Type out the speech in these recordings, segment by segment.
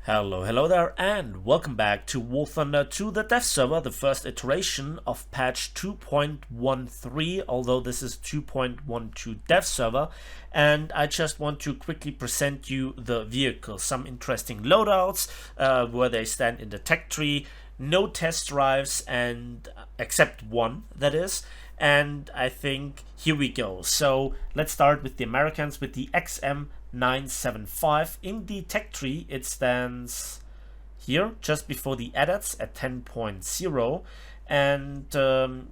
Hello there, and welcome back to War Thunder 2, the dev server, the first iteration of patch 2.13, although this is 2.12 dev server, and I just want to quickly present you the vehicles, some interesting loadouts, where they stand in the tech tree, no test drives, and except one, that is. And I think here we go. So let's start with the Americans with the XM975. In the tech tree, it stands here just before the ADATs at 10.0, and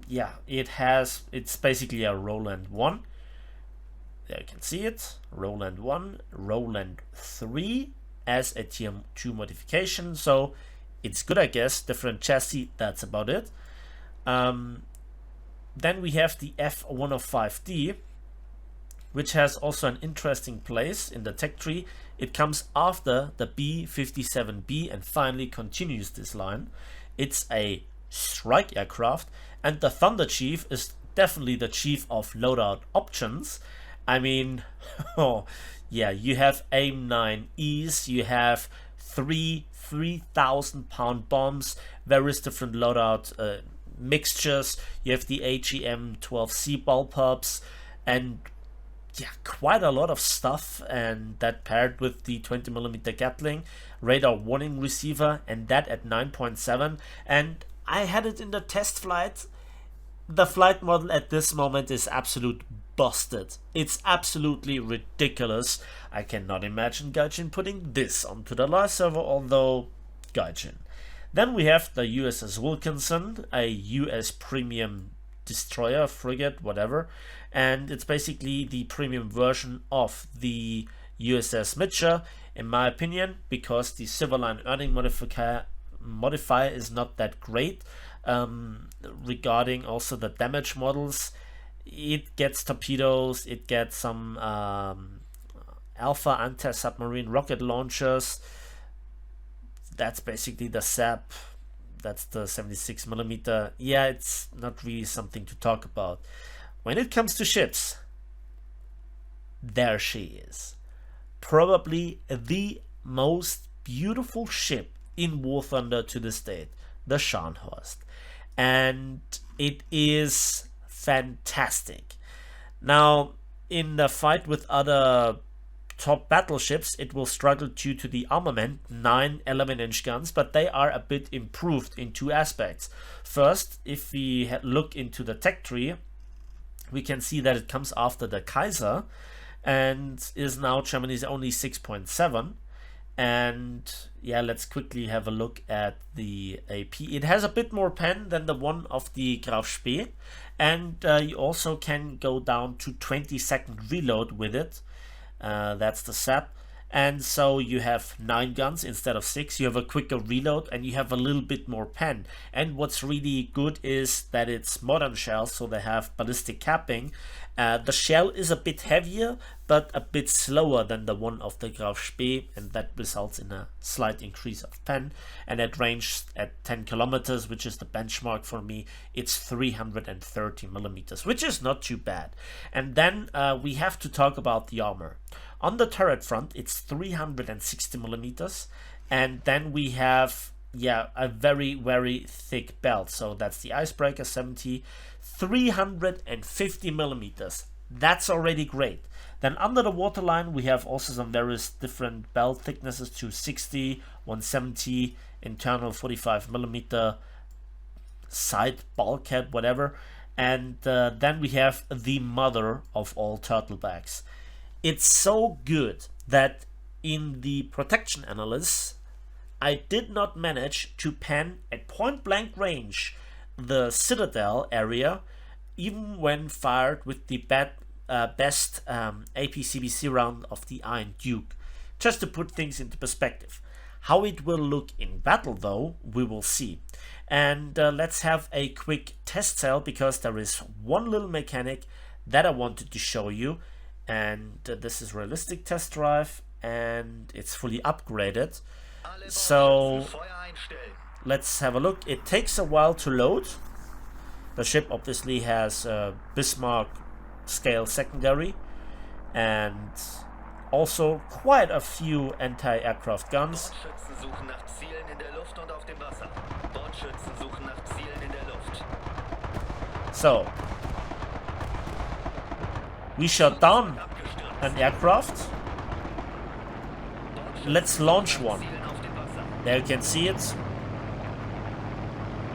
yeah, it's basically a Roland 1. There you can see it, Roland 1, Roland 3 as a tier 2 modification, so it's good, I guess. Different chassis, that's about it. Then we have the F105D, which has also an interesting place in the tech tree. It comes after the B-57B and finally continues this line. It's a strike aircraft, and the Thunder Chief is definitely the chief of loadout options. I mean, oh yeah, you have AIM-9Es, you have three 3,000-pound bombs, various different loadout mixtures. You have the AGM-12C bullpups, and yeah, quite a lot of stuff, and that paired with the 20mm Gatling radar warning receiver, and that at 9.7. And I had it in the test flight. The flight model at this moment is absolute busted. It's absolutely ridiculous. I cannot imagine Gaijin putting this onto the live server, although Gaijin. Then we have the USS Wilkinson, a US premium destroyer, frigate, whatever, and it's basically the premium version of the USS Mitcher, in my opinion, because the Silverline earning modifier is not that great. Regarding also the damage models, it gets torpedoes, it gets some alpha anti-submarine rocket launchers. That's basically the SAP. That's the 76mm. Yeah, it's not really something to talk about. When it comes to ships, there she is. Probably the most beautiful ship in War Thunder to this date, the Scharnhorst. And it is fantastic. Now, in the fight with other top battleships, it will struggle due to the armament, 9 11-inch guns, but they are a bit improved in two aspects. First, if we look into the tech tree, we can see that it comes after the Kaiser and is now Germany's only 6.7. And yeah, let's quickly have a look at the AP. It has a bit more pen than the one of the Graf Spee, and you also can go down to 20-second reload with it. That's the SAP, and so you have 9 guns instead of 6. You have a quicker reload and you have a little bit more pen. And what's really good is that it's modern shells, so they have ballistic capping. The shell is a bit heavier but a bit slower than the one of the Graf Spee, and that results in a slight increase of pen. And at range at 10 kilometers, which is the benchmark for me, it's 330 millimeters, which is not too bad. And then we have to talk about the armor. On the turret front, it's 360 millimeters, and then we have, yeah, a very, very thick belt. So that's the icebreaker 70, 350 millimeters. That's already great. Then under the waterline, we have also some various different belt thicknesses, 260, 170, internal 45 millimeter, side bulkhead, whatever. And then we have the mother of all turtlebacks. It's so good that in the protection analysis, I did not manage to pen at point blank range the Citadel area, even when fired with the best APCBC round of the Iron Duke. Just to put things into perspective. How it will look in battle, though, we will see. And let's have a quick test cell, because there is one little mechanic that I wanted to show you. And this is realistic test drive, and it's fully upgraded. So let's have a look. It takes a while to load. The ship obviously has Bismarck scale secondary, and also quite a few anti-aircraft guns. Bordschützen suchen nach Zielen in der Luft und auf dem Wasser. Bordschützen suchen nach Zielen in der Luft. So, we shot down an aircraft. Let's launch one. Zielen auf dem Wasser. There you can see it.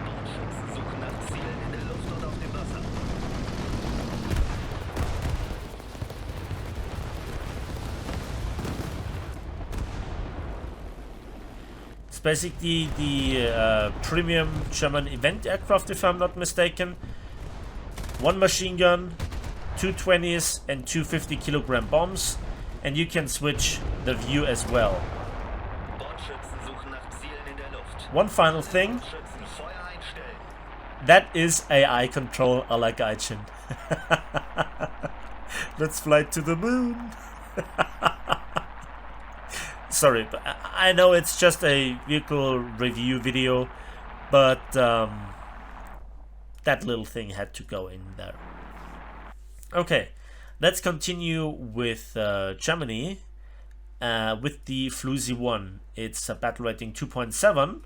Bordschützen suchen nach Zielen in der Luft und auf dem Wasser. It's basically the premium German event aircraft, if I'm not mistaken. One machine gun, two 20s and two 50-kilogram bombs, and you can switch the view as well. Bordschützen suchen nach Zielen in der Luft. One final thing, Bordschützen Feuer einstellen. that is AI control a la Gaijin. Let's fly to the moon. Sorry, but I know it's just a vehicle review video, but that little thing had to go in there. Okay, let's continue with Germany with the Floozy 1. It's a battle rating 2.7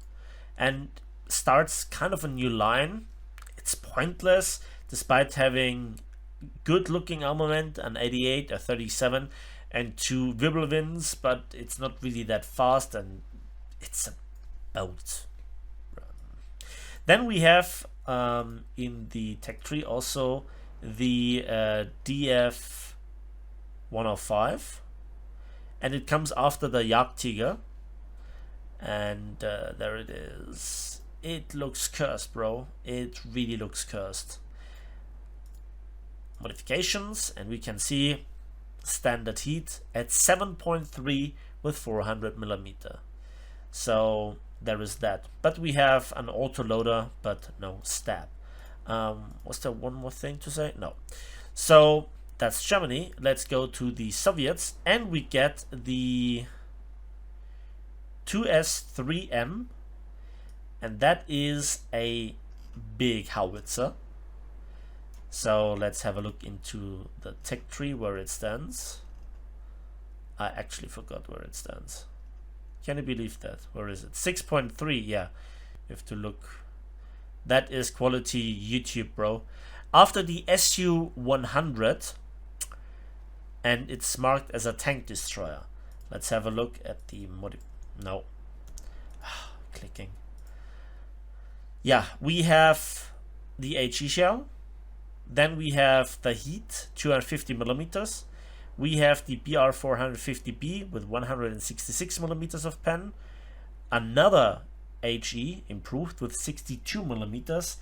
and starts kind of a new line. It's pointless despite having good looking armament, an 88, a 37 and two Wirbelwinds, but it's not really that fast and it's a boat. Then we have in the tech tree also the DF 105, and it comes after the Jagdtiger, and there it is. It looks cursed, bro. It really looks cursed. Modifications, and we can see standard heat at 7.3 with 400 millimeter. So there is that, but we have an auto loader but no stab. Was there one more thing to say? No. So that's Germany. Let's go to the Soviets, and we get the 2S3M, and that is a big howitzer. So let's have a look into the tech tree where it stands. I actually forgot where it stands. Can you believe that? Where is it? 6.3, yeah. You have to look. That is quality YouTube, bro. After the Su-100, and it's marked as a tank destroyer. Let's have a look at the no. Clicking. Yeah, we have the HE shell. Then we have the heat, 250 millimeters. We have the BR450B with 166 millimeters of pen. Another HE improved with 62 millimeters,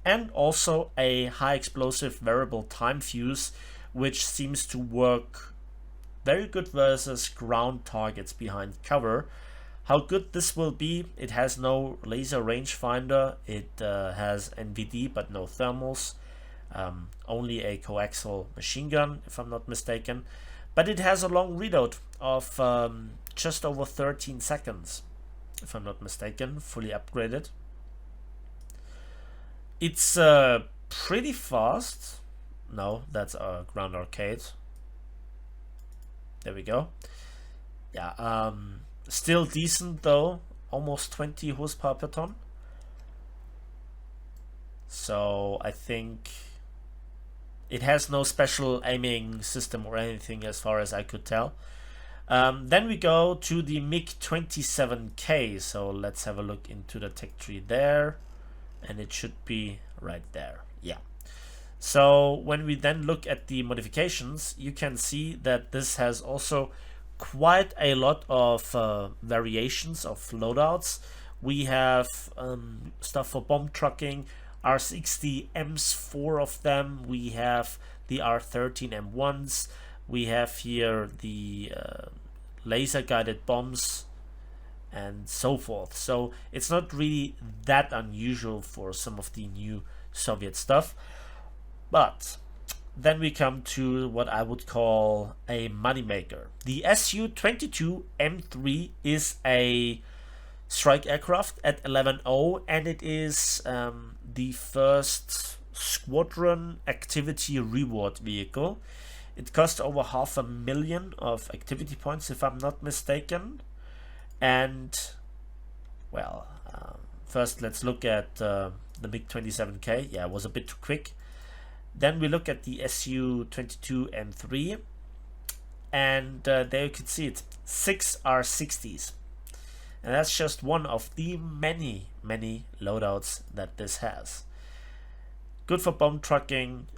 and also a high explosive variable time fuse, which seems to work very good versus ground targets behind cover. How good this will be, it has no laser rangefinder, it has NVD but no thermals. Only a coaxial machine gun, if I'm not mistaken, but it has a long reload of just over 13 seconds, if I'm not mistaken, fully upgraded. It's pretty fast. No, that's a ground arcade. There we go. Yeah, still decent though, almost 20 horsepower per ton. So I think it has no special aiming system or anything as far as I could tell. Then we go to the MiG-27K. So let's have a look into the tech tree there. And it should be right there. Yeah. So when we then look at the modifications, you can see that this has also quite a lot of variations of loadouts. We have stuff for bomb trucking, R60 Ms, 4 of them. We have the R13 M1s. We have here the laser guided bombs and so forth. So it's not really that unusual for some of the new Soviet stuff. But then we come to what I would call a moneymaker. The Su-22 M3 is a strike aircraft at 11.0, and it is the first squadron activity reward vehicle. It costs over 500,000 of activity points, if I'm not mistaken. And, well, first let's look at the MiG-27K. Yeah, it was a bit too quick. Then we look at the Su-22M3. And there you can see it, 6 R60s. And that's just one of the many loadouts that this has. Good for bomb trucking,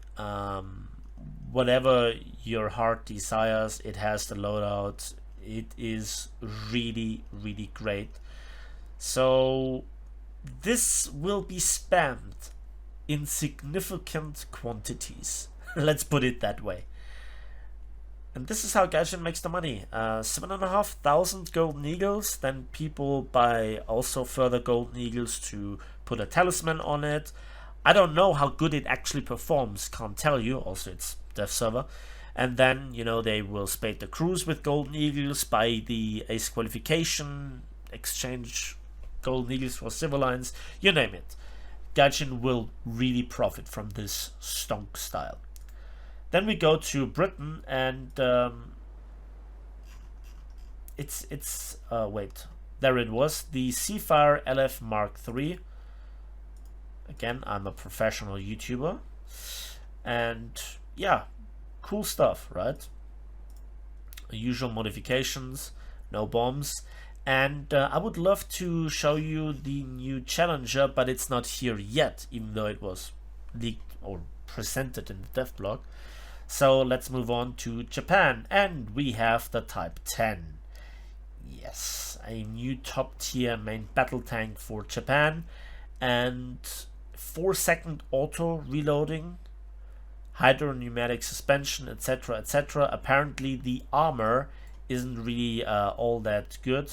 whatever your heart desires, it has the loadout. It is really great. So this will be spammed in significant quantities. Let's put it that way. And this is how Gaijin makes the money. 7,500 golden eagles, then people buy also further golden eagles to put a talisman on it. I don't know how good it actually performs, can't tell you, also it's dev server. And then, you know, they will spade the crews with golden eagles, buy the ace qualification, exchange golden eagles for civil lines, you name it. Gaijin will really profit from this stonk style. Then we go to Britain, and wait, there it was, the Seafire LF Mark III. Again, I'm a professional YouTuber, and yeah, cool stuff, right? Usual modifications, no bombs, and I would love to show you the new Challenger, but it's not here yet, even though it was leaked or presented in the dev blog. So let's move on to Japan, and we have the Type 10. Yes, a new top tier main battle tank for Japan, and 4-second auto reloading, hydropneumatic suspension, etc, etc. Apparently the armor isn't really all that good,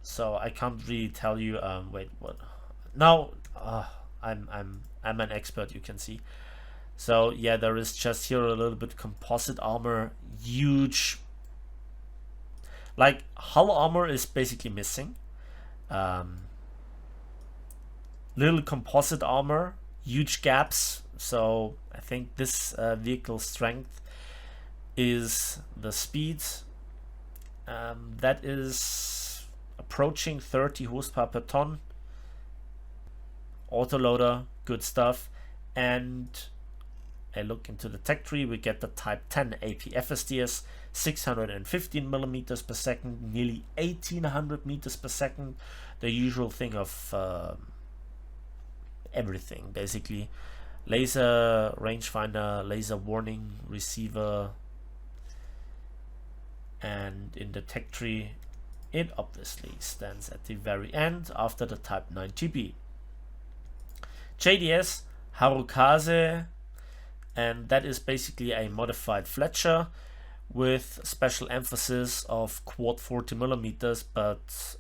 so I can't really tell you. Wait, what? No, I'm an expert, you can see. So yeah, there is just here a little bit composite armor, huge, like hull armor is basically missing. Little composite armor, huge gaps. So I think this vehicle strength is the speed. That is approaching 30 horsepower per ton. Autoloader, good stuff. And a look into the tech tree, we get the Type 10 APFSDS, 615 millimeters per second, nearly 1800 meters per second. The usual thing of everything, basically. Laser rangefinder, laser warning receiver, and in the tech tree, it obviously stands at the very end after the Type 90B. JDS Harukaze, and that is basically a modified Fletcher with special emphasis of quad 40 millimeters,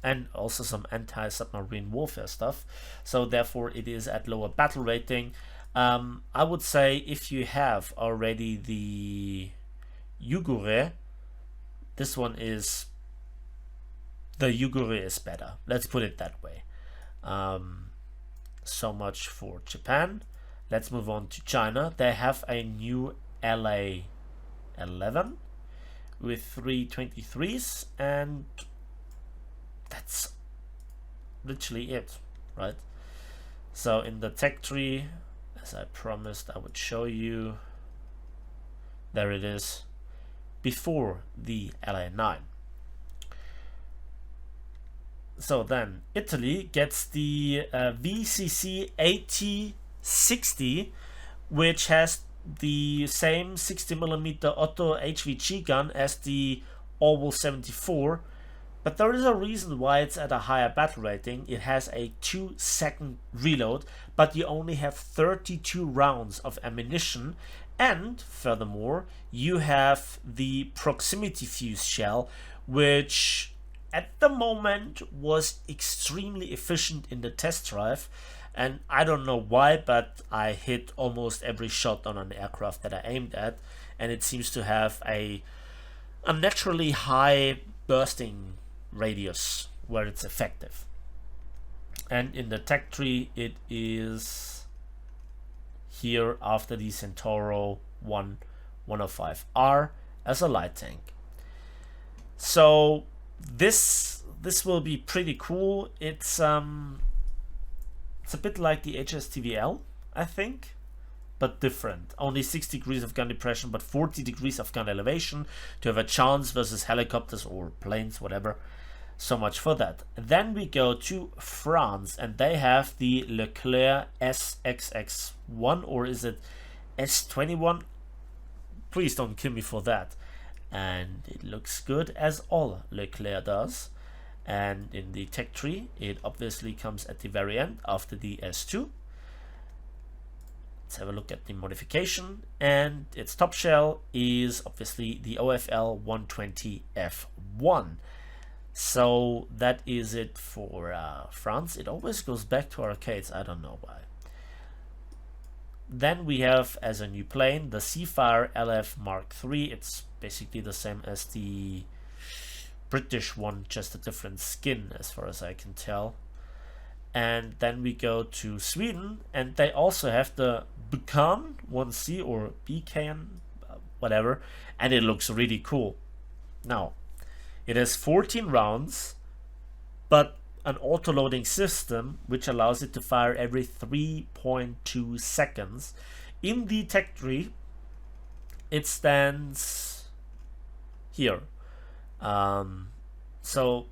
and also some anti-submarine warfare stuff. So therefore it is at lower battle rating. I would say if you have already the Yugure, this one is, the Yugure is better. Let's put it that way. So much for Japan. Let's move on to China. They have a new LA-11 with 323s, and that's literally it, right? So in the tech tree, as I promised I would show you, there it is, before the LA-9. So then Italy gets the VCC AT-60, which has the same 60mm Otto HVG gun as the Orwell 74, but there is a reason why it's at a higher battle rating. It has a 2-second reload, but you only have 32 rounds of ammunition, and furthermore you have the proximity fuse shell, which at the moment was extremely efficient in the test drive, and I don't know why, but I hit almost every shot on an aircraft that I aimed at, and it seems to have a unnaturally high bursting radius where it's effective. And in the tech tree it is here after the Centauro 105R as a light tank. So this will be pretty cool. It's a bit like the HSTVL, I think, but different. Only 6 degrees of gun depression, but 40 degrees of gun elevation to have a chance versus helicopters or planes, whatever. So much for that. Then we go to France, and they have the Leclerc SXX1, or is it S21? Please don't kill me for that. And it looks good, as all Leclerc does. And in the tech tree, it obviously comes at the very end after the S2. Let's have a look at the modification, and its top shell is obviously the OFL 120F1. So that is it for France. It always goes back to arcades, I don't know why. Then we have as a new plane the Seafire LF Mark III. It's basically the same as the British one, just a different skin as far as I can tell. And then we go to Sweden, and they also have the Bucan 1C or Beacon, whatever, and it looks really cool. Now, it has 14 rounds, but an auto-loading system which allows it to fire every 3.2 seconds. In the tech tree, it stands here. So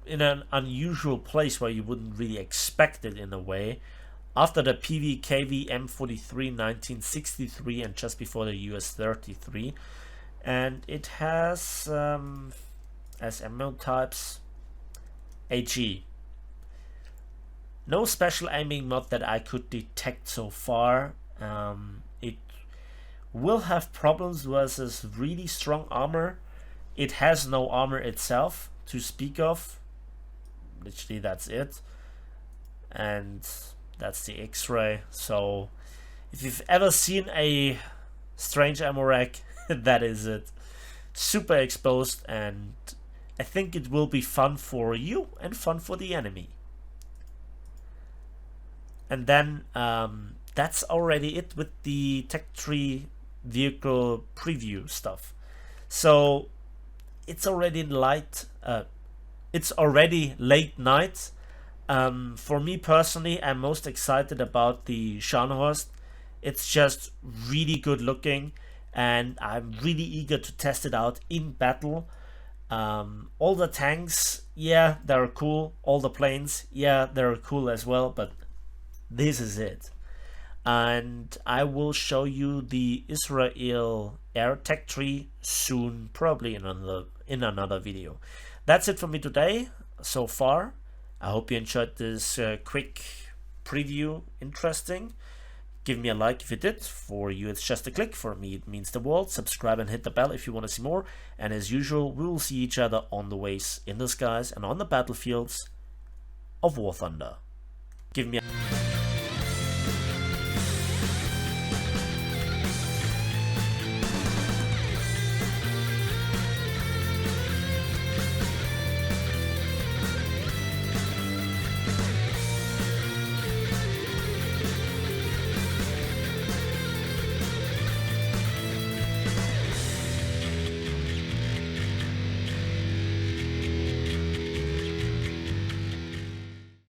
in an unusual place where you wouldn't really expect it in a way, after the PV-KV M43 1963 and just before the US 33, and it has as ammo types AG. No special aiming mod that I could detect so far. It will have problems versus really strong armor. It has no armor itself to speak of. Literally that's it, and that's the X-ray. So if you've ever seen a strange ammo rack, that is it. Super exposed, and I think it will be fun for you and fun for the enemy. And then that's already it with the tech tree vehicle preview stuff. So it's already light. It's already late night. For me personally, I'm most excited about the Scharnhorst. It's just really good looking, and I'm really eager to test it out in battle. All the tanks, yeah, they're cool. All the planes, yeah, they're cool as well, but this is it. And I will show you the Israel Air Tech Tree soon, probably in another video. That's it for me today so far. I hope you enjoyed this quick preview. Interesting. Give me a like if you did. For you it's just a click. For me it means the world. Subscribe and hit the bell if you want to see more. And as usual, we will see each other on the ways, in the skies, and on the battlefields of War Thunder. Give me a